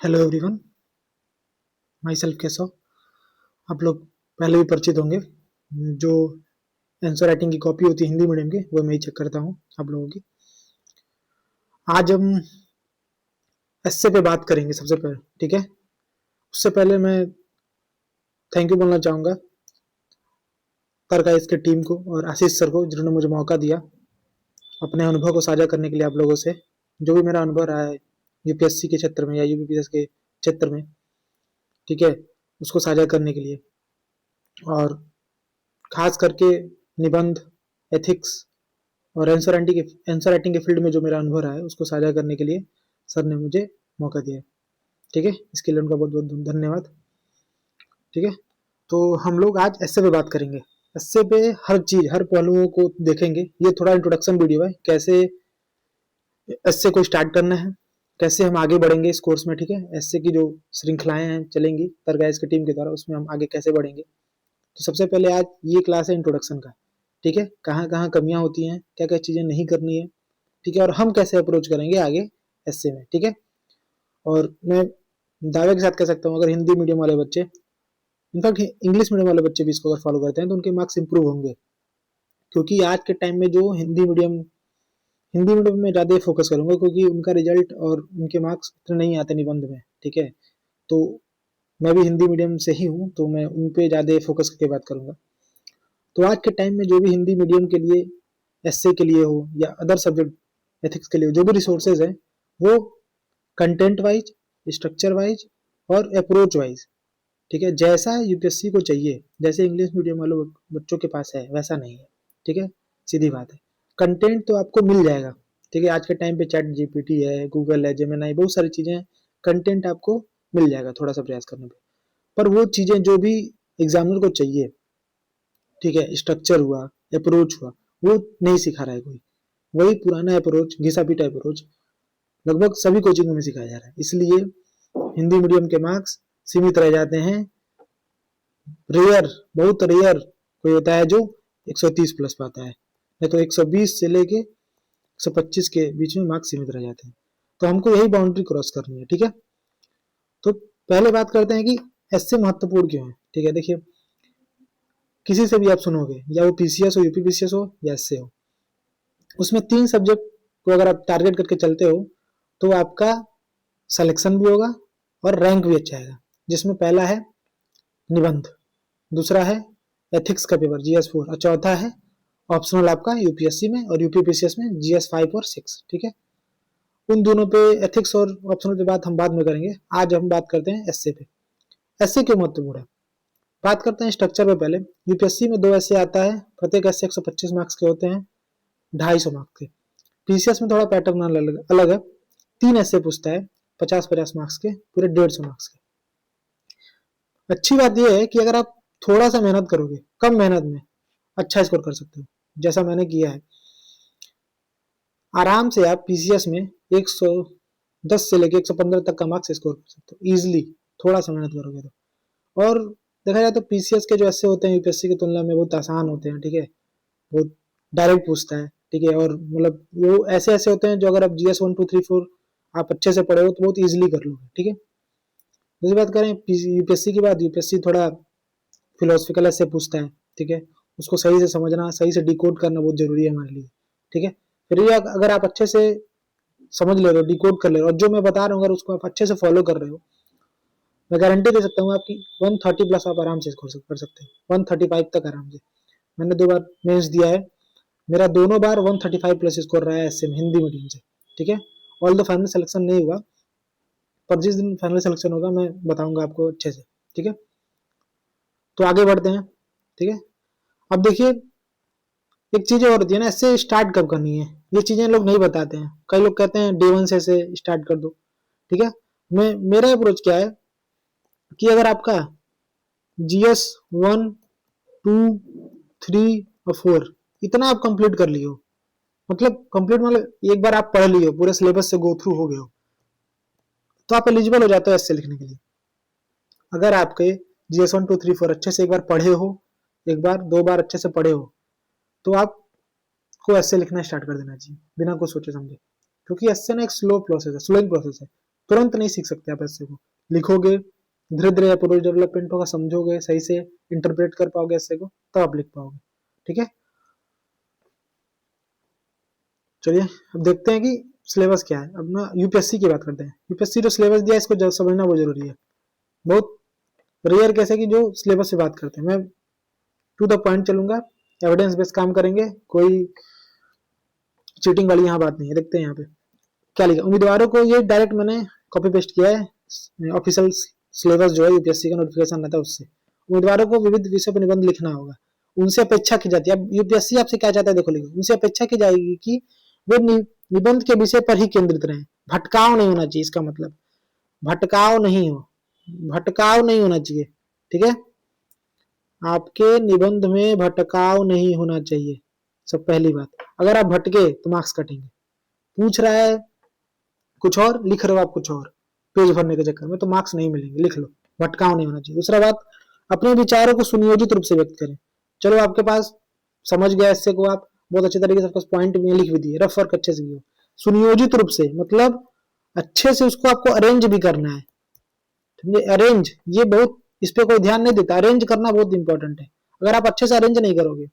Hello everyone, my self Keshav. आप लोग पहले भी परिचित होंगे। जो आंसर राइटिंग की कॉपी होती है हिंदी मीडियम की, वो मैं ही चेक करता हूँ आप लोगों की। आज हम एस्से पे बात करेंगे सबसे पहले, ठीक है। उससे पहले मैं थैंक यू बोलना चाहूँगा इसके टीम को और आशीष सर को, जिन्होंने मुझे मौका दिया अपने अनुभव को साझा करने के लिए आप लोगों से। जो भी मेरा अनुभव रहा है यूपीएससी के क्षेत्र में या यूपीपीएस के क्षेत्र में, ठीक है, उसको साझा करने के लिए। और खास करके निबंध, एथिक्स और आंसर राइटिंग के फील्ड में जो मेरा अनुभव रहा है उसको साझा करने के लिए सर ने मुझे मौका दिया, ठीक है। इसके लिए उनका बहुत बहुत धन्यवाद, ठीक है। तो हम लोग आज एस्से पे बात करेंगे। एस्से पे हर चीज, हर पहलुओं को देखेंगे। ये थोड़ा इंट्रोडक्शन वीडियो है, कैसे एस्से को स्टार्ट करना है, कैसे हम आगे बढ़ेंगे इस कोर्स में, ठीक है। एस्से की जो श्रृंखलाएं हैं चलेंगी तरगाइस की टीम के द्वारा, उसमें हम आगे कैसे बढ़ेंगे। तो सबसे पहले आज ये क्लास है इंट्रोडक्शन का, ठीक है। कहाँ कहाँ कमियां होती हैं, क्या क्या चीजें नहीं करनी है, ठीक है, और हम कैसे अप्रोच करेंगे आगे एस्से में, ठीक है। और मैं दावे के साथ कह सकता हूँ, अगर हिंदी मीडियम वाले बच्चे, इनफैक्ट इंग्लिश मीडियम वाले बच्चे भी इसको अगर फॉलो करते हैं तो उनके मार्क्स इंप्रूव होंगे। क्योंकि आज के टाइम में जो हिंदी मीडियम में ज़्यादा फोकस करूंगा, क्योंकि उनका रिजल्ट और उनके मार्क्स इतने नहीं आते निबंध में, ठीक है। तो मैं भी हिंदी मीडियम से ही हूँ, तो मैं उन पे ज़्यादा फोकस करके बात करूंगा। तो आज के टाइम में जो भी हिंदी मीडियम के लिए, एसए के लिए हो या अदर सब्जेक्ट एथिक्स के लिए जो भी रिसोर्सेज है, वो कंटेंट वाइज, स्ट्रक्चर वाइज और अप्रोच वाइज, ठीक है, जैसा यूपीएससी को चाहिए, जैसे इंग्लिश मीडियम वालों बच्चों के पास है वैसा नहीं है, ठीक है। सीधी बात है। कंटेंट तो आपको मिल जाएगा, ठीक है। आज के टाइम पे चैट जीपीटी है, गूगल है, जेमिनाई, बहुत सारी चीजें हैं। कंटेंट आपको मिल जाएगा थोड़ा सा प्रयास करने पे। पर वो चीजें जो भी एग्जामिनर को चाहिए, ठीक है, स्ट्रक्चर हुआ, अप्रोच हुआ, वो नहीं सिखा रहा है कोई। वही पुराना अप्रोच, घिसा पीटा अप्रोच लगभग सभी कोचिंगों में सिखाया जा रहा है। इसलिए हिंदी मीडियम के मार्क्स सीमित रह जाते हैं। रेयर, बहुत रेयर कोई होता है जो 130 प्लस पाता है, नहीं तो 120 से लेके 125 के बीच में मार्क्स सीमित रह जाते हैं। तो हमको यही बाउंड्री क्रॉस करनी है, ठीक है। तो पहले बात करते हैं कि एससे महत्वपूर्ण क्यों है, ठीक है। देखिए, किसी से भी आप सुनोगे, या वो पीसीएस हो, यूपी पीसीएस हो या एससे हो, उसमें 3 सब्जेक्ट को अगर आप टारगेट करके चलते हो तो आपका सिलेक्शन भी होगा और रैंक भी अच्छा आएगा। जिसमें पहला है निबंध, दूसरा है एथिक्स का पेपर GS4 और चौथा है ऑप्शनल आपका यूपीएससी में और यूपीपीसीएस में GS5 और 6, ठीक है। उन दोनों पे, एथिक्स और ऑप्शनल पे बात हम बाद में करेंगे। आज हम बात करते हैं एसए पे। एसए क्यों महत्वपूर्ण है, बात करते हैं स्ट्रक्चर पे। पहले यूपीएससी में 2 एसए आता है, प्रत्येक एसए 125 मार्क्स के होते हैं, 250 मार्क्स के। पीसीएस में थोड़ा पैटर्न अलग है, 3 एसए पूछता है 50-50 मार्क्स के, पूरे 150 मार्क्स के। अच्छी बात यह है कि अगर आप थोड़ा सा मेहनत करोगे, कम मेहनत में अच्छा स्कोर कर सकते हो, जैसा मैंने किया है। आराम से आप पीसीएस में 110 से लेके 115 तक का मार्क्स स्कोर कर सकते हो इजिली, थोड़ा सा मेहनत करोगे तो। और देखा जाए तो पीसीएस के जो ऐसे होते हैं यूपीएससी की तुलना में बहुत आसान होते हैं, ठीक है। वो डायरेक्ट पूछता है, ठीक है। और मतलब वो ऐसे ऐसे होते हैं जो अगर आप GS 1 2 3 4 आप अच्छे से पढ़े हो तो बहुत इजिली कर लोगे, ठीक है। दूसरी बात करें यूपीएससी की बात, यूपीएससी थोड़ा फिलोसफिकल ऐसे पूछता है, ठीक है। उसको सही से समझना, सही से डिकोड करना बहुत जरूरी है हमारे लिए, ठीक है। फिर ये अगर आप अच्छे से समझ ले रहे हो, डिकोड कर ले रहे हो, और जो मैं बता रहा हूँ अगर उसको आप अच्छे से फॉलो कर रहे हो, मैं गारंटी दे सकता हूँ आपकी 130 प्लस आप आराम से स्कोर कर सकते हैं, 135 तक आराम से। मैंने 2 बार मेंस दिया है, मेरा दोनों बार 135 प्लस स्कोर रहा है एसए में, हिंदी मीडियम से, ठीक है। ऑल द फाइनल सिलेक्शन नहीं हुआ, पर जिस दिन फाइनल सिलेक्शन होगा मैं बताऊंगा आपको अच्छे से, ठीक है। तो आगे बढ़ते हैं, ठीक है। अब देखिए, एक चीज और होती है ना, इससे स्टार्ट कब करनी है, ये चीजें लोग नहीं बताते हैं। कई लोग कहते हैं डे 1 से स्टार्ट कर दो, ठीक है। मेरा अप्रोच क्या है कि अगर आपका GS 1 2 3 और 4 इतना आप कंप्लीट कर लियो, मतलब कंप्लीट मतलब एक बार आप पढ़ लियो, पूरे सिलेबस से गो थ्रू हो गए हो, तो आप एलिजिबल हो जाते हो एसए लिखने के लिए। अगर आपके GS 1 2 3 4 अच्छे से एक बार पढ़े हो, एक बार 2 बार अच्छे से पढ़े हो, तो आपको एसए लिखना स्टार्ट कर देना चाहिए बिना कुछ सोचे समझे। क्योंकि एसए ना एक स्लो प्रोसेस है, स्लोइंग प्रोसेस है। तुरंत नहीं सीख सकते आप ऐसे को, लिखोगे धीरे धीरे अप्रोच डेवलपमेंट होगा, समझोगे सही से, इंटरप्रेट कर पाओगे ऐसे को, तब आप लिख पाओगे। ठीक है, चलिए अब देखते हैं कि सिलेबस क्या है। अब ना यूपीएससी की बात करते हैं। यूपीएससी जो सिलेबस दिया है इसको समझना बहुत जरूरी है। बहुत रेयर कैसे कि जो सिलेबस से बात करते हैं। मैं टू द पॉइंट चलूंगा, एविडेंस बेस्ड काम करेंगे, कोई चीटिंग वाली यहाँ बात नहीं है। देखते हैं यहाँ पे क्या लिखा। उम्मीदवारों को, ये डायरेक्ट मैंने कॉपी पेस्ट किया है ऑफिशियल सिलेबस जो है यूपीएससी का नोटिफिकेशन आता है उससे। उम्मीदवारों को विविध विषय पर निबंध लिखना होगा। उनसे अपेक्षा की जाती है, अब यूपीएससी आपसे क्या चाहता है देखो, लिखो, उनसे अपेक्षा की जाएगी कि वे निबंध के विषय पर ही केंद्रित रहें। भटकाव नहीं होना चाहिए, इसका मतलब भटकाव नहीं हो, भटकाव नहीं होना चाहिए। ठीक है, आपके निबंध में भटकाव नहीं होना चाहिए, सब पहली बात। अगर आप भटके तो मार्क्स कटेंगे। पूछ रहा है कुछ और, लिख रहे हो आप कुछ और, पेज भरने के चक्कर में, तो मार्क्स नहीं मिलेंगे। लिख लो, भटकाव नहीं होना चाहिए। दूसरा बात, अपने विचारों को सुनियोजित रूप से व्यक्त करें। चलो आपके पास समझ गया, इससे को आप बहुत अच्छे तरीके से पॉइंट में लिख भी दिए, रफ वर्क अच्छे से किया। सुनियोजित रूप से मतलब अच्छे से उसको आपको अरेंज भी करना है। अरेंज, ये बहुत, इस पे कोई ध्यान नहीं देता। अरेंज करना बहुत इंपॉर्टेंट है। अगर आप अच्छे से अरेंज नहीं करोगे,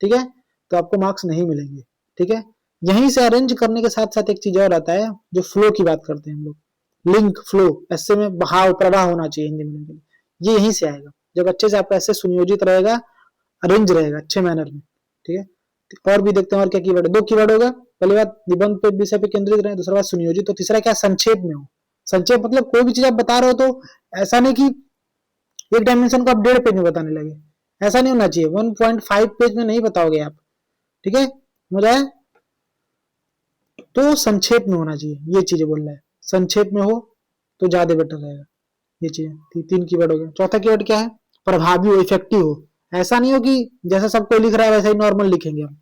ठीक है, तो आपको मार्क्स नहीं मिलेंगे। ठीक है, यहीं से अरेंज करने के साथ साथ एक चीज और आता है, जो फ्लो की बात करते हैं हम लोग, लिंक फ्लो, ऐसे में बहाव प्रवाह होना चाहिए हिंदी में, ये यहीं से आएगा जब अच्छे से आपका ऐसे सुनियोजित रहेगा, अरेंज रहेगा अच्छे मैनर में। ठीक है, और भी देखते हैं और क्या कीवर्ड है। 2 कीवर्ड होगा, पहली बात निबंध पे विषय पे केंद्रित रहे, दूसरा बात सुनियोजित, तो तीसरा क्या, संक्षेप में हो। संक्षेप मतलब कोई भी चीज आप बता रहे हो तो ऐसा नहीं कि एक डायमेंशन को आप 1.5 पेज में बताने लगे, ऐसा नहीं होना चाहिए। 1.5 पेज में नहीं बताओगे आप। ठीक है, समझ आया? तो संक्षेप में होना चाहिए, ये चीजें बोल रहा है। संक्षेप में हो तो ज्यादा बेटर रहेगा। ये चीजें 3 कीवर्ड हो गए। चौथा कीवर्ड क्या है, प्रभावी हो, इफेक्टिव हो। ऐसा नहीं हो कि जैसा सब कोई लिख रहा है वैसा ही नॉर्मल लिखेंगे हम।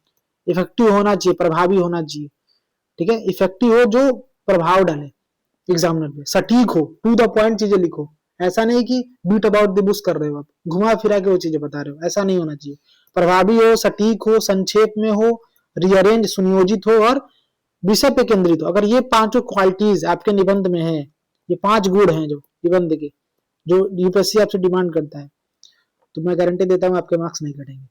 इफेक्टिव होना चाहिए, प्रभावी होना चाहिए। ठीक है, इफेक्टिव हो जो प्रभाव डाले एग्जामिनर पे, सटीक हो, टू द पॉइंट चीजें लिखो। ऐसा नहीं कि बीट अबाउट द बुश कर रहे हो आप, घुमा फिरा के वो चीजें बता रहे हो, ऐसा नहीं होना चाहिए। प्रभावी हो, सटीक हो, संक्षेप में हो, रीअरेंज, सुनियोजित हो और विषय पे केंद्रित हो। अगर ये 5 क्वालिटीज आपके निबंध में है, ये 5 गुण हैं जो निबंध के, जो यूपीएससी आपसे डिमांड करता है, तो मैं गारंटी देता हूँ आपके मार्क्स नहीं कटेंगे।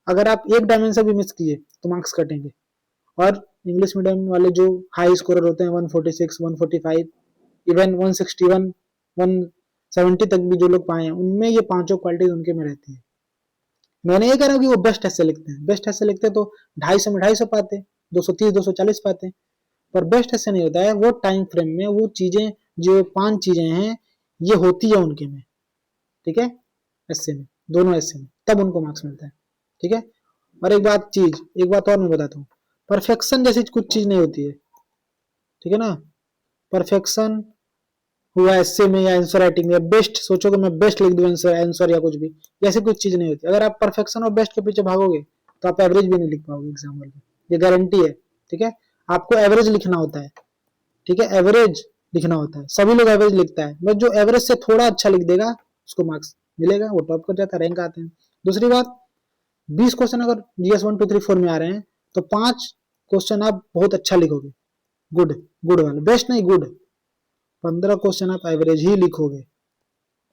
अगर आप एक डायमेंशन भी मिस किए तो मार्क्स कटेंगे। और इंग्लिश मीडियम वाले जो हाई स्कोरर होते हैं, 146, 145, इवन 161, 170 तक भी जो लोग पाए हैं, उनमें ये 5 क्वालिटीज उनके में रहती है। मैंने ये कह रहा हूँ कि वो बेस्ट ऐसे लिखते हैं, बेस्ट ऐसे लिखते तो 250 में 250 पाते, 230, 240 पाते, पर बेस्ट ऐसे नहीं होता है। वो टाइम फ्रेम में वो चीजें, जो 5 चीजें हैं, ये होती है उनके में। ठीक है, ऐसे में, दोनों ऐसे में, तब उनको मार्क्स मिलता है। ठीक है, और एक बात और मैं बताता हूँ, परफेक्शन जैसी कुछ चीज नहीं होती है। ठीक है ना, परफेक्शन हुआ एस्से में या आंसर राइटिंग में, बेस्ट सोचो कि मैं बेस्ट लिख दूं आंसर या कुछ भी, ऐसी कुछ चीज नहीं होती। अगर आप परफेक्शन और बेस्ट के पीछे भागोगे तो आप एवरेज भी नहीं लिख पाओगे एग्जाम में, ये गारंटी है। ठीक है, आपको एवरेज लिखना होता है। ठीक है, एवरेज लिखना होता है, सभी लोग एवरेज लिखता है, बस जो एवरेज से थोड़ा अच्छा लिख देगा उसको मार्क्स मिलेगा, वो टॉप कर जाता है, रैंक आते हैं। दूसरी बात, 20 क्वेश्चन अगर जीएस 1 2 3 4 में आ रहे हैं तो 5 क्वेश्चन आप बहुत अच्छा लिखोगे, गुड, गुड वाले, बेस्ट नहीं, गुड। 15 क्वेश्चन आप एवरेज ही लिखोगे।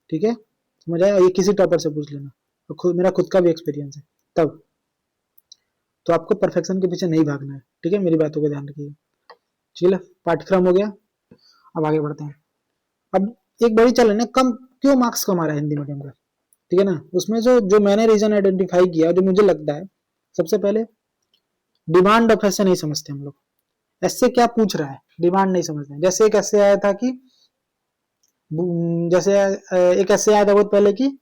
ठीक है, समझ आया? ये किसी टॉपर से पूछ लेना, तो मेरा खुद का भी एक्सपीरियंस है। तब तो आपको परफेक्शन के पीछे नहीं भागना है। ठीक है, मेरी बातों का ध्यान रखिए। चलिए, पाठ्यक्रम हो गया, अब आगे बढ़ते हैं। अब एक बड़ी चैलेंज है, कम क्यों मार्क्स कम आ रहा है हिंदी मीडियम का। ठीक है ना, उसमें जो जो मैंने रीजन आइडेंटिफाई किया, जो मुझे लगता है, सबसे पहले डिमांड ऑफ ऐसे नहीं समझते हम लोग। ऐसे क्या पूछ रहा है, डिमांड नहीं समझते। जैसे एक ऐसे आया था कि, जैसे एक ऐसे आया था बहुत पहले कि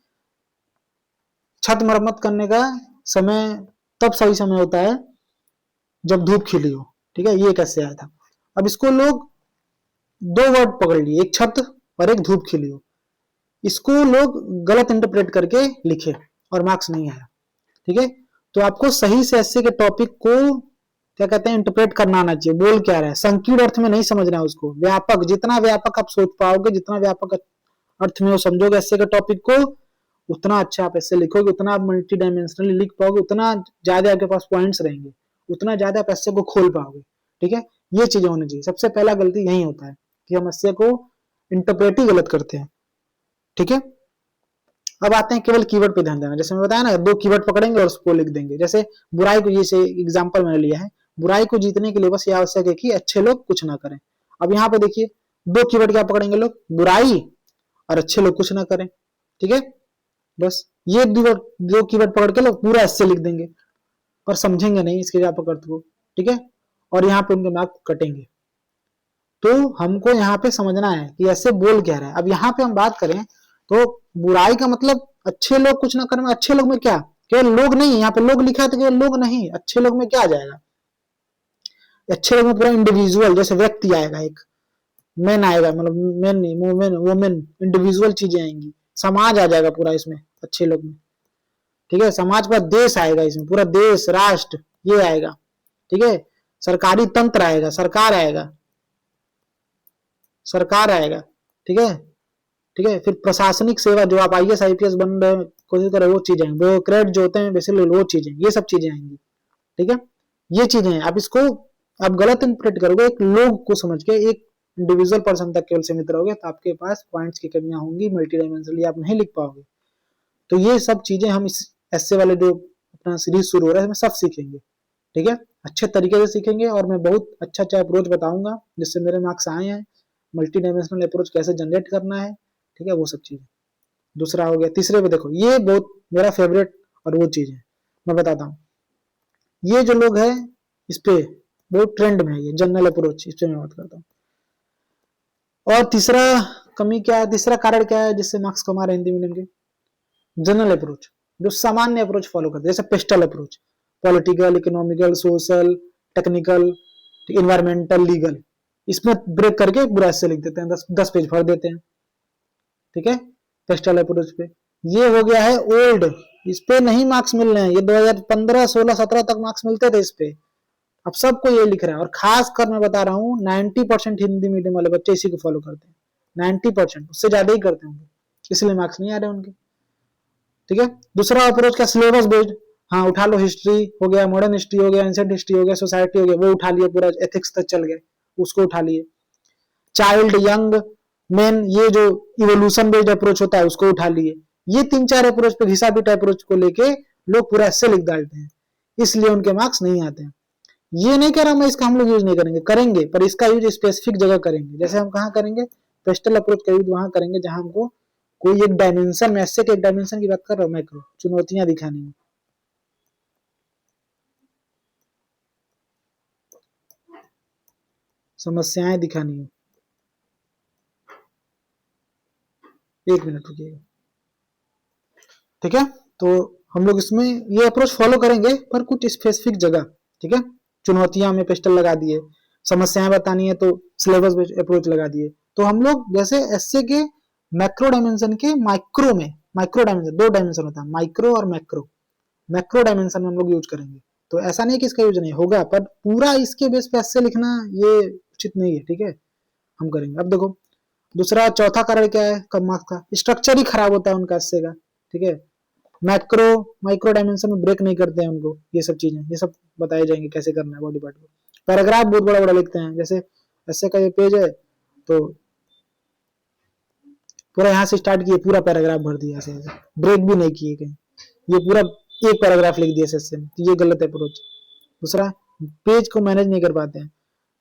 छत मरम्मत करने का समय तब सही समय होता है जब धूप खिली हो। ठीक है, ये कैसे आया था। अब इसको लोग 2 वर्ड पकड़ लिए, एक छत और एक धूप खिली हो, इसको लोग गलत इंटरप्रेट करके लिखे और मार्क्स नहीं आया। ठीक है, तो आपको सही से ऐसे के टॉपिक को क्या कहते हैं, इंटरप्रेट करना आना चाहिए, बोल क्या रहा है, संकीर्ण अर्थ में नहीं समझना है उसको, व्यापक, जितना व्यापक आप सोच पाओगे, जितना व्यापक अर्थ में वो समझोगे ऐसे के टॉपिक को, उतना अच्छा आप ऐसे लिखोगे, उतना आप मल्टी डायमेंशनली लिख पाओगे, उतना ज्यादा आपके पास पॉइंट्स रहेंगे, उतना ज्यादा आप ऐसे को खोल पाओगे। ठीक है, ये चीजें होनी चाहिए। सबसे पहला गलती यही होता है, कि हम एस्से को इंटरप्रेट ही गलत करते हैं। ठीक है, अब आते हैं केवल कीवर्ड पे ध्यान देना। जैसे मैं बताया ना, 2 कीवर्ड पकड़ेंगे और उसको लिख देंगे। जैसे बुराई को, जैसे एग्जांपल मैंने लिया है, बुराई को जीतने के लिए बस ये आवश्यक है कि अच्छे लोग कुछ ना करें। अब यहाँ पे देखिए 2 कीवर्ड क्या पकड़ेंगे लोग, बुराई और अच्छे लोग कुछ ना करें। ठीक है, बस ये 2 कीवर्ड पकड़ के लोग पूरा ऐसे लिख देंगे और समझेंगे नहीं इसके व्यापक अर्थ को। ठीक है, और यहाँ पे उनके मार्क्स कटेंगे। तो हमको यहाँ पे समझना है कि ऐसे बोल क्या रहा है। अब यहाँ पे हम बात करें तो बुराई का मतलब अच्छे लोग कुछ ना करें। अच्छे लोग में क्या, केवल लोग नहीं, यहाँ पे लोग लिखा है तो केवल लोग नहीं, अच्छे लोग में क्या आ जाएगा, अच्छे लोग में पूरा इंडिविजुअल, जैसे व्यक्ति आएगा, एक मैन आएगा, मतलब मैन नहीं, वुमेन, वुमेन, इंडिविजुअल चीजें आएंगी, समाज आ जाएगा पूरा इसमें अच्छे लोग में। ठीक है, समाज पर देश आएगा, इसमें पूरा देश, राष्ट्र ये आएगा। ठीक है, सरकारी तंत्र आएगा, सरकार आएगा, सरकार आएगा। ठीक है, ठीक है, फिर प्रशासनिक सेवा, जो आप आईएएस आईपीएस बन रहे कोशिश कर रहे वो चीजें, ब्यूरोक्रेट जो होते हैं बेसिकली वो चीजें, ये सब चीजें आएंगी। ठीक है, ये चीजें हैं। आप इसको आप गलत इंटरप्रेट करोगे, एक लोग को समझ के एक इंडिविजुअल पर्सन तक केवल सीमित रहोगे तो आपके पास पॉइंट्स की कमियां होंगी, मल्टी डायमेंशनली आप नहीं लिख पाओगे। तो ये सब चीजें हम इस ऐसे वाले जो अपना सीरीज शुरू हो रहा है इसमें सब सीखेंगे। ठीक है, अच्छे तरीके से सीखेंगे और मैं बहुत अच्छा अच्छा अप्रोच बताऊंगा जिससे मेरे मार्क्स आए हैं, मल्टी डायमेंशनल अप्रोच कैसे जनरेट करना है। ठीक है, वो सब चीजें। दूसरा हो गया, तीसरे पे देखो, ये बहुत मेरा फेवरेट और वो चीज है, मैं बताता हूँ। ये जो लोग हैं इस पे बहुत ट्रेंड में है, ये जनरल अप्रोच, इस पे मैं बात करता हूँ। और तीसरा कमी क्या है, तीसरा कारण क्या है जिससे मार्क्स कमा रहे हैं हिंदी मीडियम के, जनरल अप्रोच, जो सामान्य अप्रोच फॉलो करते हैं, जैसे pastel approach, political, economical, social, technical, environmental, legal, इसमें ब्रेक करके पूरा ऐसे लिख देते हैं, 10 पेज भर देते हैं। ठीक है, पेस्टल अप्रोच पे ये हो गया है ओल्ड, इस पे नहीं मार्क्स मिल रहे हैं, ये 2015, 16, 17 तक मार्क्स मिलते थे इस पे, अब सबको ये लिख रहा है। और खास कर मैं बता रहा हूँ 90% हिंदी मीडियम वाले बच्चे इसी को फॉलो करते हैं, 90%, उससे ज्यादा ही करते होंगे, इसलिए मार्क्स नहीं आ रहे उनके। ठीक है, दूसरा अप्रोच क्या, सिलेबस बेस्ड, हाँ उठा लो, हिस्ट्री हो गया, मॉडर्न हिस्ट्री हो गया, एंशिएंट हिस्ट्री हो गया, सोसाइटी हो गया, वो उठा लिए, पूरा एथिक्स तक चल गए, उसको उठा लिए। चाइल्ड, यंग, मेन, ये जो इवोल्यूशन बेस्ड अप्रोच होता है उसको उठा लिए। ये 3-4 अप्रोच पे, घिसा पीटा अप्रोच को लेके लोग पूरा ऐसे लिख डालते हैं, इसलिए उनके मार्क्स नहीं आते हैं। ये नहीं कह रहा मैं इसका हम लोग यूज नहीं करेंगे, करेंगे, पर इसका यूज स्पेसिफिक जगह करेंगे। जैसे हम कहाँ करेंगे, पेस्टल अप्रोच का यूज वहां करेंगे जहां हमको कोई एक डायमेंशन में, ऐसे के एक डायमेंशन की बात कर रहा हूँ, मैक्रो चुनौतियां दिखानी है, समस्याएं दिखानी है। एक मिनट रुकिएगा। ठीक है, तो हम लोग इसमें ये अप्रोच फॉलो करेंगे पर कुछ स्पेसिफिक जगह। ठीक है, चुनौतियां में पेस्टल लगा दिए, समस्याएं बतानी है तो सिलेबस बेस्ड अप्रोच लगा दिए। तो हम लोग जैसे एसए के मैक्रो डायमेंशन के माइक्रो में, माइक्रो डायमेंशन 2 डायमेंशन होता है, माइक्रो और मैक्रो, मैक्रो डायमेंशन में हम लोग यूज करेंगे। तो ऐसा नहीं कि इसका यूज नहीं होगा, पर पूरा इसके बेस पे ऐसे लिखना ये उचित नहीं है। ठीक है, हम करेंगे। अब देखो दूसरा, चौथा कारण क्या है कम मार्क्स का, स्ट्रक्चर ही खराब होता है उनका एसए का। ठीक है, मैक्रो माइक्रो डायमेंशन में ब्रेक नहीं करते हैं उनको, ये सब चीजें, ये सब बताए जाएंगे कैसे करना है बॉडी पार्ट को। पैराग्राफ बहुत बड़ा बड़ा लिखते हैं, जैसे ऐसे का ये पेज है तो पूरा यहाँ से स्टार्ट किए, पूरा पैराग्राफ भर दिया ऐसे, ब्रेक भी नहीं किए कहीं, ये पूरा एक पैराग्राफ लिख दिया ऐसे में, तो ये गलत अप्रोच। दूसरा, पेज को मैनेज नहीं कर पाते हैं।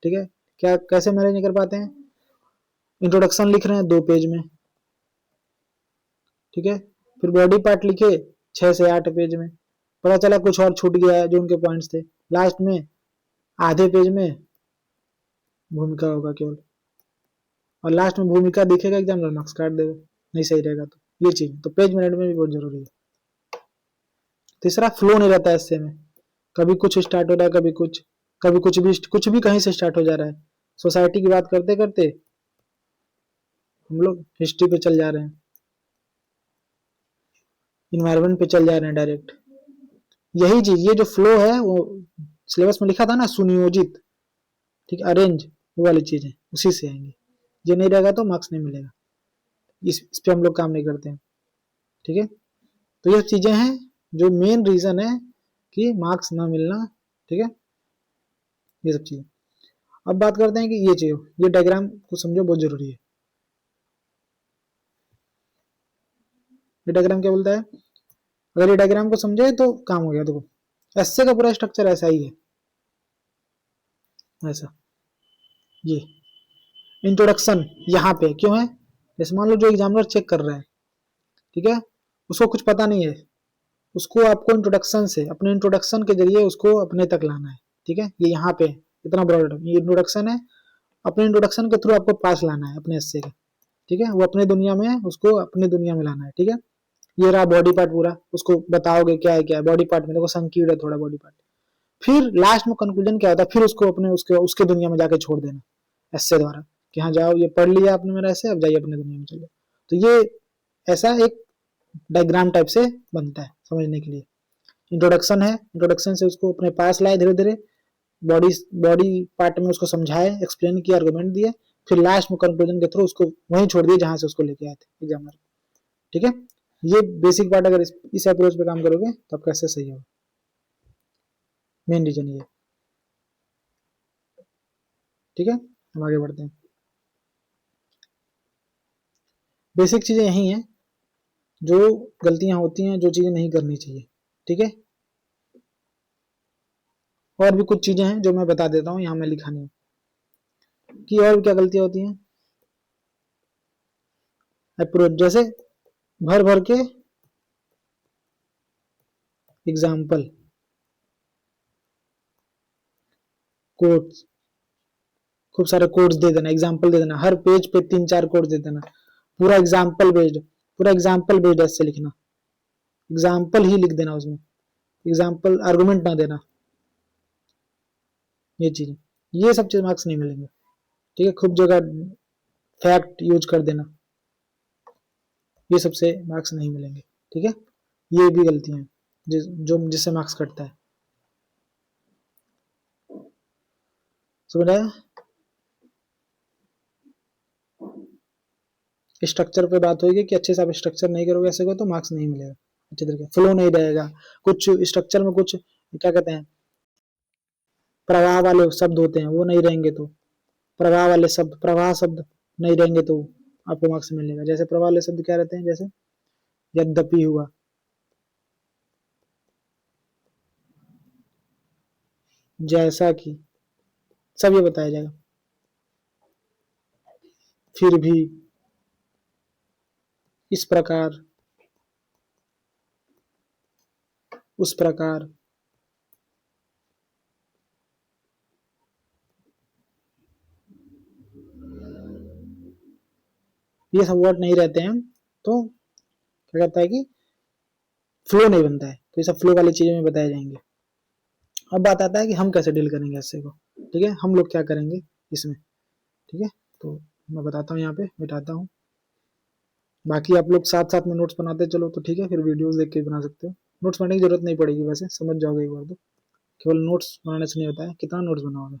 ठीक है, क्या कैसे मैनेज नहीं कर पाते हैं, इंट्रोडक्शन लिख रहे हैं 2 पेज में, ठीक है, फिर बॉडी पार्ट लिखे 6 से 8 पेज में, पता चला कुछ और छूट गया है जो उनके पॉइंट्स थे, लास्ट में आधे पेज में भूमिका होगा केवल, और लास्ट में भूमिका दिखेगा, एग्जामिनर मार्क्स काट देगा, नहीं सही रहेगा। तो ये चीज, तो पेज मैनेजमेंट भी बहुत जरूरी है। तीसरा, फ्लो नहीं रहता है इससे में, कभी कुछ स्टार्ट हो रहा है, कभी कुछ भी कहीं से स्टार्ट हो जा रहा है। सोसाइटी की बात करते करते हम लोग हिस्ट्री पे चल जा रहे हैं, इन्वायरमेंट पे चल जा रहे हैं डायरेक्ट। यही चीज, ये जो फ्लो है वो सिलेबस में लिखा था ना, सुनियोजित, ठीक, अरेंज, वो वाली चीजें उसी से आएंगी। ये नहीं रहेगा तो मार्क्स नहीं मिलेगा, इस पे हम लोग काम नहीं करते हैं। ठीक है, तो ये चीजें हैं जो मेन रीजन है कि मार्क्स ना मिलना। ठीक है, ये सब चीजें। अब बात करते हैं कि ये चाहिए, ये डायग्राम को समझो, बहुत जरूरी है। ये डायग्राम क्या बोलता है, अगर ये डायग्राम को समझे तो काम हो गया। देखो एस्से का पूरा स्ट्रक्चर ऐसा ही है, ऐसा। ये इंट्रोडक्शन यहाँ पे क्यों है, जैसे मान लो जो एग्जामिनर चेक कर रहा है, ठीक है, उसको कुछ पता नहीं है, उसको आपको इंट्रोडक्शन से, अपने इंट्रोडक्शन के जरिए उसको अपने तक लाना है, ठीक है। ये यहाँ पे इतना ब्रॉड ये इंट्रोडक्शन है, अपने इंट्रोडक्शन के थ्रू आपको पास लाना है अपने एस्से का, ठीक है। वो अपने दुनिया में है, उसको अपने दुनिया में लाना है, ठीक है। ये रहा बॉडी पार्ट पूरा, उसको बताओगे क्या है क्या है बॉडी पार्ट में, देखो संकीर्ण है थोड़ा बॉडी पार्ट। फिर लास्ट में कंक्लूजन क्या होता है, फिर उसको अपने उसके दुनिया में जाके छोड़ देना एस्से द्वारा, कि हाँ जाओ ये पढ़ लिया आपने मेरा एस्से, अब जाइए अपने दुनिया में चले। तो ये ऐसा एक डायग्राम टाइप से बनता है समझने के लिए। इंट्रोडक्शन है, इंट्रोडक्शन से उसको अपने पास लाए धीरे धीरे, बॉडी बॉडी पार्ट में उसको समझाए, एक्सप्लेन किया, आर्गुमेंट दिए, फिर लास्ट में कंक्लूजन के थ्रू उसको वहीं छोड़ दिए जहां से उसको लेके आए थे एग्जामिनर, ठीक है। ये बेसिक पार्ट अगर इस अप्रोच पे काम करोगे तो आपका एस्से सही होगा, मेन रीजन ये, ठीक है। हम आगे बढ़ते हैं। बेसिक चीजें यही हैं, जो गलतियां होती हैं, जो चीजें नहीं करनी चाहिए, ठीक है। और भी कुछ चीजें हैं जो मैं बता देता हूँ, यहाँ मैं लिखा नहीं कि और क्या गलतियां होती हैं। अप्रोच जैसे भर भर के एग्जाम्पल, कोड्स, खूब सारे कोड्स दे देना, एग्जाम्पल दे देना, हर पेज पे 3-4 कोड्स दे देना, पूरा एग्जाम्पल बेस्ड, पूरा एग्जाम्पल बेस्ड ऐसे लिखना, एग्जाम्पल ही लिख देना उसमें, एग्जाम्पल आर्गुमेंट ना देना, ये चीज, ये सब चीज मार्क्स नहीं मिलेंगे, ठीक है। खूब जगह फैक्ट यूज कर देना, ये सबसे मार्क्स नहीं मिलेंगे, ठीक है। ये भी गलतियां हैं जो जिससे मार्क्स कटता है, समझ आया। स्ट्रक्चर पे बात होगी कि अच्छे से आप स्ट्रक्चर नहीं करोगे ऐसे को तो मार्क्स नहीं मिलेगा, अच्छे तरीके फ्लो नहीं रहेगा, कुछ स्ट्रक्चर में कुछ क्या कहते हैं प्रवाह वाले शब्द होते हैं वो नहीं रहेंगे, तो प्रवाह वाले शब्द, प्रवाह शब्द नहीं रहेंगे तो आपको मार्क्स मिलेगा। जैसे प्रवाह वाले शब्द क्या रहते हैं, जैसे यद्यपि हुआ, जैसा कि, सब ये बताया जाएगा। फिर भी, इस प्रकार, उस प्रकार, ये सब वर्ड नहीं रहते हैं तो क्या कहता है कि फ्लो नहीं बनता है, तो ये सब फ्लो वाली चीजें में बताए जाएंगे। अब बात आता है कि हम कैसे डील करेंगे ऐसे को, ठीक है, हम लोग क्या करेंगे इसमें, ठीक है। तो मैं बताता हूँ, यहाँ पे मिटाता हूँ, बाकी आप लोग साथ साथ में नोट्स बनाते चलो तो ठीक है, फिर वीडियोस देख के बना सकते हो। नोट्स बनाने की जरूरत नहीं पड़ेगी, वैसे समझ जाओगे एक बार तो, केवल नोट्स बनाने से नहीं होता है, कितना नोट्स बनाओगे।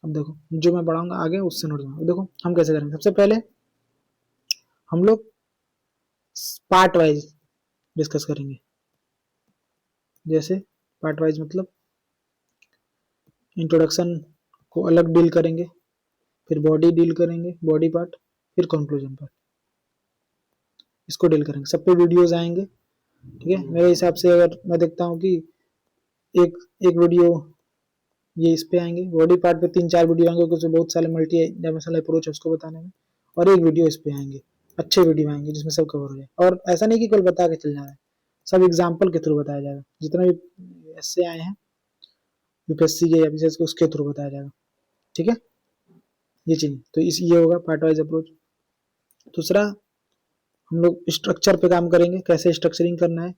अब देखो जो मैं पढ़ाऊंगा आगे उससे नोट्स बनाओ। देखो हम कैसे करेंगे, सबसे पहले हम लोग पार्ट वाइज डिस्कस करेंगे। जैसे पार्ट वाइज मतलब इंट्रोडक्शन को अलग डील करेंगे, फिर बॉडी डील करेंगे, बॉडी पार्ट, फिर कंक्लूजन पार्ट, इसको डील करेंगे। सब पे वीडियोस आएंगे, ठीक है। मेरे हिसाब से अगर मैं देखता हूँ कि एक एक वीडियो ये इस पे आएंगे, बॉडी पार्ट पे 3-4 वीडियो आएंगे क्योंकि बहुत सारे मल्टी डायमेंशनल अप्रोच है उसको बताने में, और एक वीडियो इस पे आएंगे, अच्छे वीडियो आएंगे जिसमें सब कवर हो जाए। और ऐसा नहीं कि केवल बता के चल जाना है, सब एग्जाम्पल के थ्रू बताया जाएगा, जितने भी ऐसे आए हैं यूपीएससी के या बीसीएस के उसके थ्रू बताया जाएगा, ठीक है। ये चीज तो इस ये होगा पार्ट वाइज अप्रोच। दूसरा हम लोग स्ट्रक्चर पे काम करेंगे, कैसे स्ट्रक्चरिंग करना है,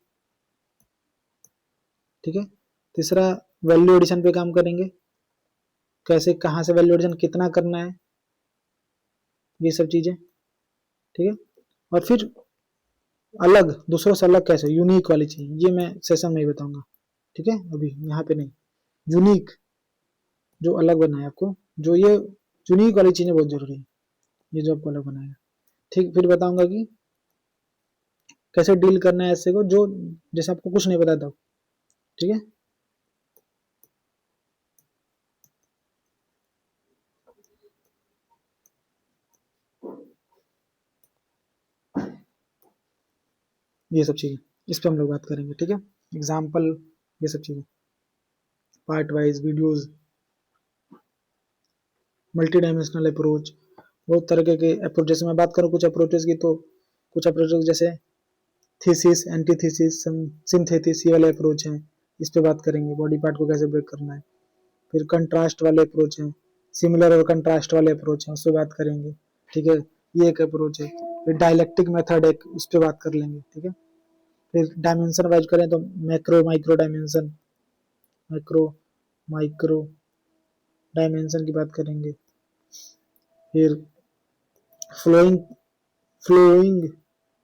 ठीक है। तीसरा वैल्यू एडिशन पे काम करेंगे, कैसे कहाँ से वैल्यू एडिशन कितना करना है, ये सब चीजें, ठीक है। और फिर अलग दूसरों से अलग कैसे, यूनिक वाली चीज, ये मैं सेशन में ही बताऊंगा, ठीक है, अभी यहाँ पे नहीं। यूनिक जो अलग बनाए आपको, जो ये यूनिक वाली चीजें बहुत जरूरी है, ये जो आपको अलग बनाएगा, ठीक। फिर बताऊंगा कि कैसे डील करना है ऐसे को जो जैसे आपको कुछ नहीं पता था, ठीक है। ये सब चीज़ें इस पे हम लोग बात करेंगे, ठीक है। एग्जाम्पल, ये सब चीज़ें, part wise videos, multi dimensional approach, बहुत तरह के अप्रोच। जैसे मैं बात करूँ कुछ अप्रोचेस की, तो कुछ अप्रोचेस जैसे थीसिस, एंटीथीसिस, सिंथेसिस, ये वाले अप्रोच हैं, इस पे बात करेंगे। बॉडी पार्ट को कैसे ब्रेक करना है। फिर कंट्रास्ट वाले अप्रोच हैं, सिमिलर और कंट्रास्ट वाले अप्रोच हैं, उस पर बात करेंगे, ठीक है। ये एक अप्रोच है। फिर डायलेक्टिक मेथड एक, उस पर बात कर लेंगे, ठीक है। फिर डायमेंशन वाइज करें तो macro micro dimension, macro micro dimension की बात करेंगे। फिर फ्लोइंग, फ्लोइंग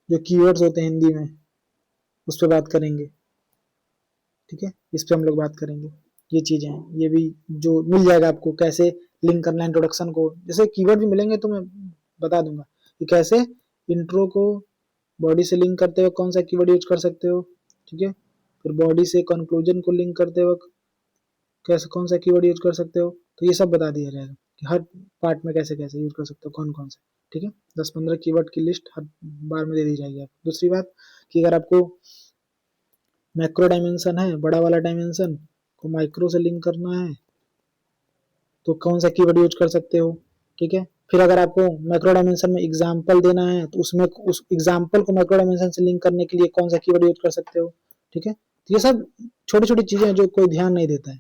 जो कीवर्ड्स होते हैं हिंदी में, उस पर बात करेंगे, ठीक है। इस पे हम लोग बात करेंगे। ये चीजें हैं, ये भी जो मिल जाएगा आपको, कैसे लिंक करना है इंट्रोडक्शन को। जैसे कीवर्ड भी मिलेंगे तो मैं बता दूंगा कि कैसे इंट्रो को बॉडी से लिंक करते हुए कौन सा कीवर्ड यूज कर सकते हो, ठीक है। फिर बॉडी से कंक्लूजन को लिंक करते हुए कैसे कौन सा कीवर्ड यूज कर सकते हो, तो ये सब बता दिया जाएगा कि हर पार्ट में कैसे कैसे यूज कर सकते हो, कौन कौन से, ठीक है। 10-15 कीवर्ड की लिस्ट हर बार में दे दी जाएगी आपको। दूसरी बात कि अगर आपको मैक्रो डायमेंशन है, बड़ा वाला डायमेंशन को माइक्रो से लिंक करना है, तो कौन सा कीवर्ड यूज कर सकते हो, ठीक है। फिर अगर आपको मैक्रो डायमेंशन में एग्जाम्पल देना है, तो उसमें उस एग्जाम्पल को मैक्रो डायमेंशन से लिंक करने के लिए कौन सा कीवर्ड यूज कर सकते हो, ठीक है। तो ये सब छोटी छोटी चीजें हैं जो कोई ध्यान नहीं देता है,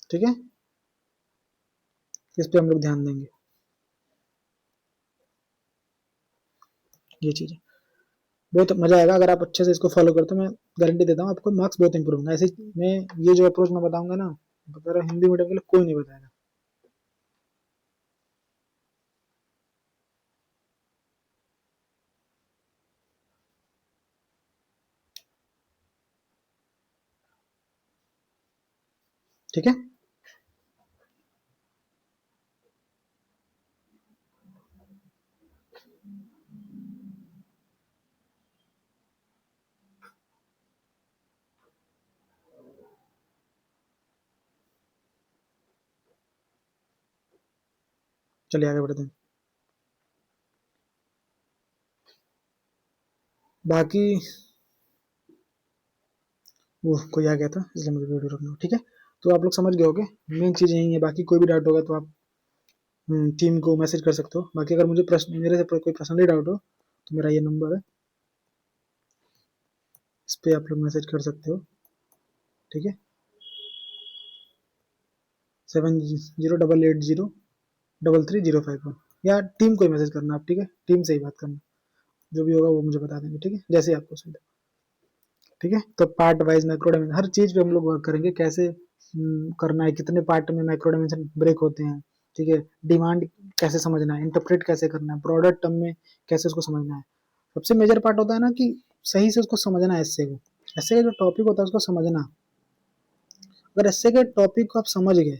ठीक है। इस पे हम लोग ध्यान देंगे, ये चीजें बहुत मजा आएगा अगर आप अच्छे से इसको फॉलो करते हो। मैं गारंटी देता हूँ आपको मार्क्स बहुत इंप्रूव होंगे। ऐसे मैं ये जो अप्रोच मैं बताऊंगा ना, बता रहा हिंदी मीडियम के लिए कोई नहीं बताएगा, ठीक है। चलिए आगे बढ़ते हैं। बाकी वो कोई आ गया था इसलिए मुझे वीडियो रखना, ठीक है। तो आप लोग समझ गए होगे, मेन चीज़ यही है। बाकी कोई भी डाउट होगा तो आप टीम को मैसेज कर सकते हो। बाकी अगर मुझे प्रश्न, मेरे से कोई पर्सनली डाउट हो तो मेरा ये नंबर है, इस पर आप लोग मैसेज कर सकते हो, ठीक है। 7088033051, या टीम को ही मैसेज करना आप, ठीक है। टीम से ही बात करना, जो भी होगा वो मुझे बता देंगे, ठीक है, जैसे आपको सुविधा, ठीक है। तो पार्ट वाइज माइक्रो डायमेंशन हर चीज पे हम लोग वर्क करेंगे, कैसे करना है, कितने पार्ट में माइक्रो डायमेंशन ब्रेक होते हैं, ठीक है। डिमांड कैसे समझना है, इंटरप्रेट कैसे करना है, ब्रॉडर टर्म में कैसे उसको समझना है। सबसे मेजर पार्ट होता है ना कि सही से उसको समझना है, एस्से को, एस्से का जो टॉपिक होता है उसको समझना। अगर एस्से के टॉपिक को आप समझ गए,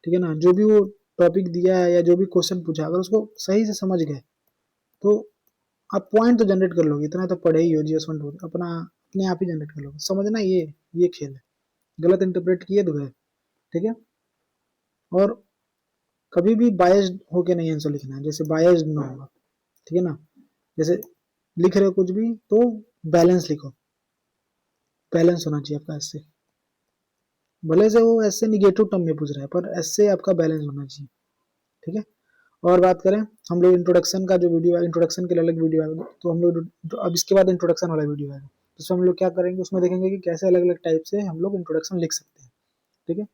ठीक है ना, जो भी वो टॉपिक दिया है या जो भी क्वेश्चन पूछा, अगर उसको सही से समझ गए तो आप पॉइंट तो जनरेट कर लोगे। इतना तो पढ़े ही हो, जीएस 1 2 अपना अपने आप ही जनरेट कर लोगे। समझना, ये खेल है। गलत इंटरप्रेट किए तो गए, ठीक है। और कभी भी बायस्ड होके नहीं आंसर लिखना है, जैसे बायस्ड ना होगा, ठीक है ना। जैसे लिख रहे हो कुछ भी तो बैलेंस लिखो, बैलेंस होना चाहिए आपका ऐसे। भले से वो ऐसे निगेटिव टर्म में पूछ रहा है, पर ऐसे आपका बैलेंस होना चाहिए, ठीक है। और बात करें, हम लोग इंट्रोडक्शन का जो वीडियो है, इंट्रोडक्शन के लिए अलग वीडियो आएगा, तो हम लोग तो अब इसके बाद इंट्रोडक्शन वाला वीडियो आएगा, तो उसमें हम लोग क्या करेंगे, उसमें देखेंगे कि कैसे अलग अलग टाइप से हम लोग इंट्रोडक्शन लिख सकते हैं, ठीक है।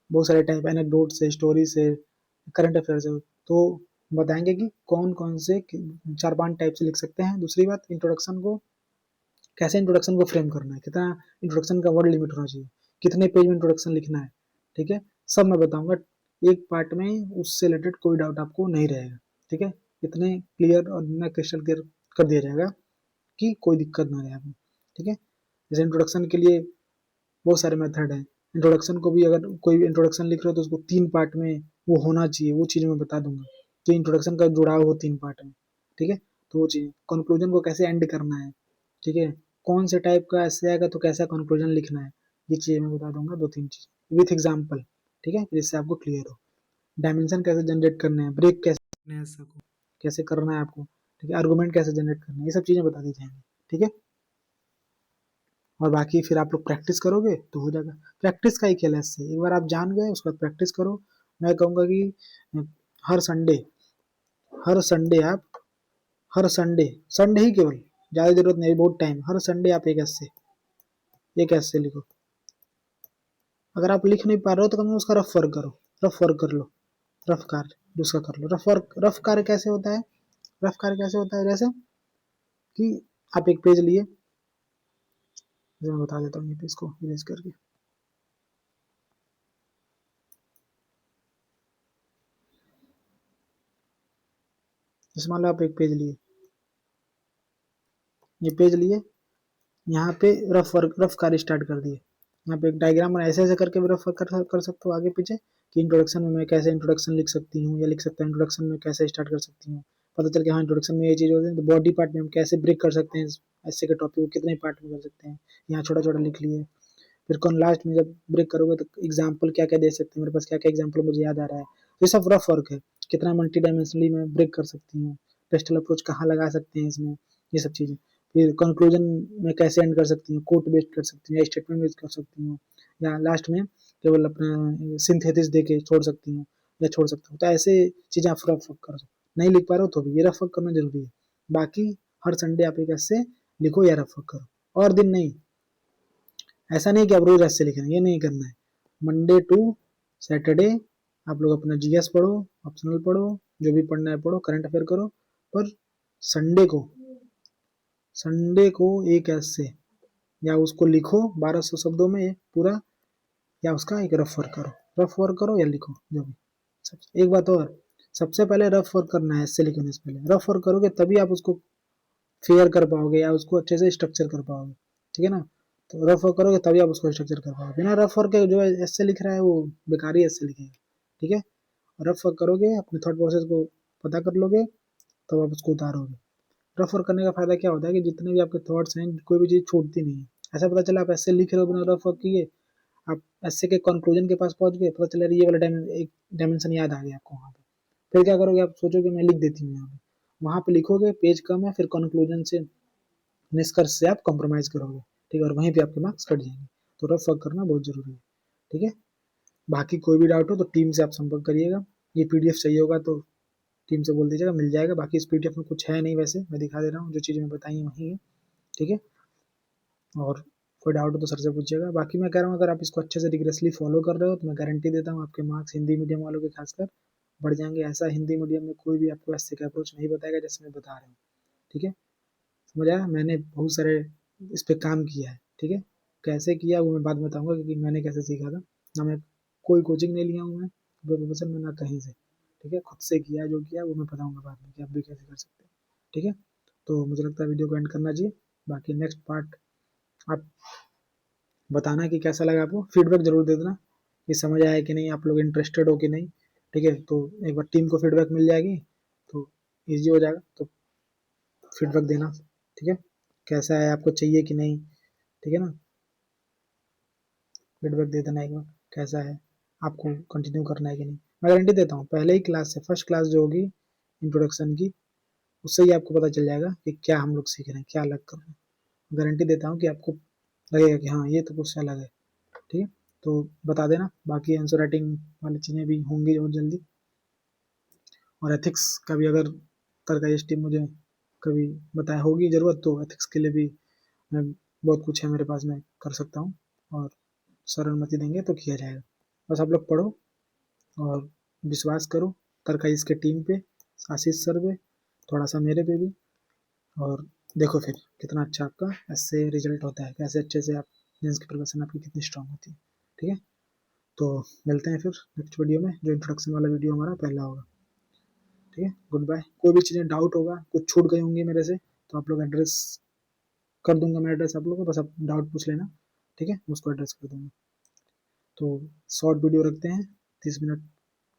बहुत सारे टाइप, एनेक्डोट से, स्टोरी से, करंट अफेयर से, तो बताएंगे कि कौन कौन से 4-5 टाइप से लिख सकते हैं। दूसरी बात, इंट्रोडक्शन को कैसे, इंट्रोडक्शन को फ्रेम करना है, कितना इंट्रोडक्शन का वर्ड लिमिट होना चाहिए, कितने पेज में इंट्रोडक्शन लिखना है, ठीक है। सब मैं बताऊंगा एक पार्ट में, उससे रिलेटेड कोई डाउट आपको नहीं रहेगा, ठीक है। इतने क्लियर और इतना क्रिस्टल क्लियर कर दिया जाएगा कि कोई दिक्कत ना रहे आपको, ठीक है। जैसे इंट्रोडक्शन के लिए बहुत सारे मेथड है। इंट्रोडक्शन को भी अगर कोई इंट्रोडक्शन लिख रहे हो तो उसको 3 पार्ट में वो होना चाहिए, वो चीज़ मैं बता दूंगा कि इंट्रोडक्शन का जुड़ाव हो 3 पार्ट में, ठीक है। तो वो चीज़, कंक्लूजन को कैसे एंड करना है, ठीक है, कौन से टाइप का ऐसे आएगा तो कैसा कंक्लूजन लिखना है, ये चीज़ मैं बता दूंगा, 2-3 चीज़ विथ एग्जाम्पल, ठीक है, जिससे आपको क्लियर हो। डायमेंशन कैसे जनरेट करने हैं, ब्रेक कैसे करने हैं, सबको कैसे करना है आपको, ठीक है, आर्गूमेंट कैसे जनरेट करना है, ये सब चीज़ें बता दी जाएंगी, ठीक है। और बाकी फिर आप लोग प्रैक्टिस करोगे तो हो जाएगा। प्रैक्टिस का ही खेल है इससे, एक बार आप जान गए उसके बाद प्रैक्टिस करो। मैं कहूँगा कि हर संडे हर संडे आप हर संडे संडे ही केवल, ज़्यादा जरूरत नहीं, बहुत टाइम, हर संडे आप एक ऐसे लिखो। अगर आप लिख नहीं पा रहे हो तो कम से कम उसका रफ वर्क करो, रफ वर्क कर लो, रफ कार्य दूसरा कर लो। रफ कार्य कैसे होता है, रफ कार्य कैसे होता है, जैसे कि आप एक पेज लिए, मैं बता देता हूँ ये पेज को इरेज करके। जैसे मान लो आप एक पेज लिए, ये पेज लिए, यहाँ पे रफ कार्य स्टार्ट कर दिए। यहाँ पे एक डायग्राम ऐसे ऐसे करके भी रफ कर सकते हो आगे पीछे, कि इंट्रोडक्शन में मैं कैसे इंट्रोडक्शन लिख सकती हूँ, या लिख सकता हूँ इंट्रोडक्शन में कैसे स्टार्ट कर सकती हूँ। पता चल के हाँ इंट्रोडक्शन में ये चीज़ होती है, तो बॉडी पार्ट में हम कैसे ब्रेक कर सकते हैं ऐसे के टॉपिक को, कितने पार्ट में कर सकते हैं, यहाँ छोटा छोटा लिख लिए। फिर कौन लास्ट में जब ब्रेक करोगे तो एग्जाम्पल क्या क्या दे सकते हैं, मेरे पास क्या क्या एग्जाम्पल मुझे याद आ रहा है, तो ये सब रफ वर्क है। कितना मल्टी डायमेंशनली मैं ब्रेक कर सकती हूँ, टेक्सटुअल अप्रोच कहाँ लगा सकते हैं इसमें, ये सब चीज़ें। फिर कंक्लूजन में कैसे एंड कर सकती हूँ, कोट बेस्ड कर सकती हूँ या स्टेटमेंट बेस्ड कर सकती हूँ, या लास्ट में केवल अपना सिंथेसिस दे के छोड़ सकती हूँ या छोड़ सकता हूँ। तो ऐसे चीज़ें आप रफ वर्क करो, नहीं लिख पा रहे हो तो भी ये रफ वर्क करना जरूरी है। बाकी हर संडे आप एक ऐसे लिखो या रफ वर्क करो, और दिन नहीं। ऐसा नहीं कि आप रोज ऐसे लिखें, ये नहीं करना है। मंडे टू सैटरडे आप लोग अपना जीएस पढ़ो, ऑप्शनल पढ़ो, जो भी पढ़ना है पढ़ो, करंट अफेयर करो, पर संडे को संडे को एक ऐसे या उसको लिखो 1200 शब्दों में पूरा, या उसका एक रफ वर्क करो या लिखो जो भी। एक बात और, सबसे पहले रफ वर्क करना है, ऐसे लिखने से पहले रफ वर्क करोगे तभी आप उसको फेयर कर पाओगे या उसको अच्छे से स्ट्रक्चर कर पाओगे, ठीक है ना। तो रफ वर्क करोगे तभी आप उसको स्ट्रक्चर कर पाओगे, बिना रफ वर्क के जो ऐसे लिख रहा है वो बेकार ही ऐसे लिखेगा, ठीक है। रफ वर्क करोगे, अपने थॉट प्रोसेस को पता कर लोगे, तब आप उसको उतारोगे। रफ वर्क करने का फायदा क्या होता है कि जितने भी आपके थॉट्स हैं, कोई भी चीज़ छूटती नहीं है। ऐसा पता चला आप ऐसे लिख रहे हो बिना रफ वर्क किए, आप ऐसे के कंक्लूजन के पास पहुंच गए, पता चला ये वाला एक डायमेंशन याद आ गया आपको वहाँ पे, फिर क्या करोगे, आप सोचोगे मैं लिख देती हूँ यहाँ पे, वहाँ पे लिखोगे, पेज कम है, फिर कंक्लूजन से निष्कर्ष से आप कॉम्प्रोमाइज करोगे, ठीक है, और वहीं पे आपके मार्क्स कट जाएंगे। तो रफ वर्क करना बहुत जरूरी है, ठीक है। बाकी कोई भी डाउट हो तो टीम से आप संपर्क करिएगा। ये पीडीएफ चाहिए होगा तो टीम से बोल दीजिएगा, मिल जाएगा। बाकी इस पीडीएफ में कुछ है नहीं, वैसे मैं दिखा दे रहा हूँ, जो चीज़ें मैं बताई वही है, ठीक है। और कोई डाउट हो तो सर से पूछिएगा। बाकी मैं कह रहा हूँ अगर आप इसको अच्छे से रिग्रेसली फॉलो कर रहे हो तो मैं गारंटी देता हूँ आपके मार्क्स हिंदी मीडियम वालों के खासकर बढ़ जाएंगे। ऐसा हिंदी मीडियम में कोई भी आपको ऐसे का अप्रोच नहीं बताएगा जैसे मैं बता रहा हूँ, ठीक है। समझ आया, मैंने बहुत सारे इस पे काम किया है, ठीक है। कैसे किया वो मैं बाद में बताऊंगा, क्योंकि मैंने कैसे सीखा था ना, मैं कोई कोचिंग नहीं लिया हूँ मैं प्रोफेशन में, ना कहीं से, ठीक है। खुद से किया, जो किया वो मैं बताऊंगा बाद में कि आप भी कैसे कर सकते हैं, ठीक है। तो मुझे लगता है वीडियो को एंड करना चाहिए। बाकी नेक्स्ट पार्ट आप बताना कि कैसा लगा आपको, फीडबैक जरूर दे देना कि समझ आया कि नहीं, आप लोग इंटरेस्टेड हो कि नहीं, ठीक है। तो एक बार टीम को फीडबैक मिल जाएगी तो ईजी हो जाएगा, तो फीडबैक देना, ठीक है, कैसा है, आपको चाहिए कि नहीं, ठीक है ना। फीडबैक दे देना एक बार, कैसा है, आपको कंटिन्यू करना है कि नहीं। मैं गारंटी देता हूँ पहले ही क्लास से, फर्स्ट क्लास जो होगी इंट्रोडक्शन की, उससे ही आपको पता चल जाएगा कि क्या हम लोग सीख रहे हैं, क्या अलग कर रहे हैं। गारंटी देता हूँ कि आपको लगेगा कि हाँ ये तो कुछ अलग है, ठीक है। तो बता देना, बाकी आंसर राइटिंग वाली चीज़ें भी होंगी बहुत जल्दी। और एथिक्स का भी अगर तरका टीम मुझे कभी बताया होगी ज़रूरत, तो एथिक्स के लिए भी मैं बहुत कुछ है मेरे पास, मैं कर सकता हूँ, और सर अनुमति देंगे तो किया जाएगा। बस आप लोग पढ़ो और विश्वास करो तरकाइस के टीम पे, आशीष सर पे, थोड़ा सा मेरे पे भी, और देखो फिर कितना अच्छा आपका ऐसे रिजल्ट होता है, कैसे अच्छे से आप मेंस की प्रिपरेशन आपकी कितनी स्ट्रांग होती है, ठीक है। तो मिलते हैं फिर नेक्स्ट वीडियो में, जो इंट्रोडक्शन वाला वीडियो हमारा पहला होगा, ठीक है। Good bye. कोई भी चीज़ें डाउट होगा, कुछ छूट गई होंगी मेरे से, तो आप लोग एड्रेस कर दूंगा, मैं एड्रेस आप लोगों को, बस आप डाउट पूछ लेना, ठीक है, उसको एड्रेस कर दूंगा। तो शॉर्ट वीडियो रखते हैं, 30 मिनट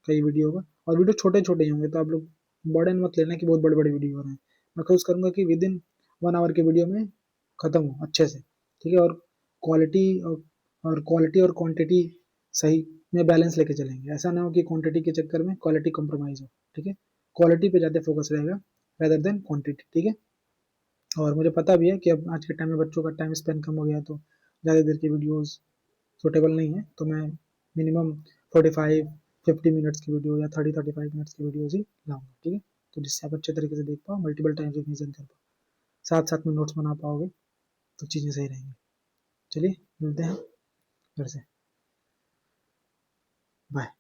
का ही वीडियो होगा, और वीडियो छोटे छोटे ही होंगे, तो आप लोग बर्डन मत लेना कि बहुत बड़े बड़े वीडियो हो रहे हैं। मैं कोशिश करूंगा कि विद इन 1 आवर के वीडियो में खत्म हो अच्छे से, ठीक है। और क्वालिटी और क्वांटिटी सही में बैलेंस लेके चलेंगे। ऐसा ना हो कि क्वांटिटी के चक्कर में क्वालिटी कॉम्प्रोमाइज़ हो, ठीक है? क्वालिटी पे ज़्यादा फोकस रहेगा रेदर देन क्वांटिटी, ठीक है? और मुझे पता भी है कि अब आज के टाइम में बच्चों का टाइम स्पेंड कम हो गया, तो ज़्यादा देर की वीडियोज़ सूटेबल नहीं है, तो मैं मिनिमम 45-50 मिनट्स की वीडियो या 30-35 मिनट्स की वीडियोज़ ही लाऊँगा, ठीक है? तो जिससे आप अच्छे तरीके से देख पाओ, मल्टीपल टाइम्स रिवीजन कर पाओ, साथ-साथ में नोट्स बना पाओगे, तो चीज़ें सही रहेंगी। चलिए, मिलते हैं फिर से। बाय।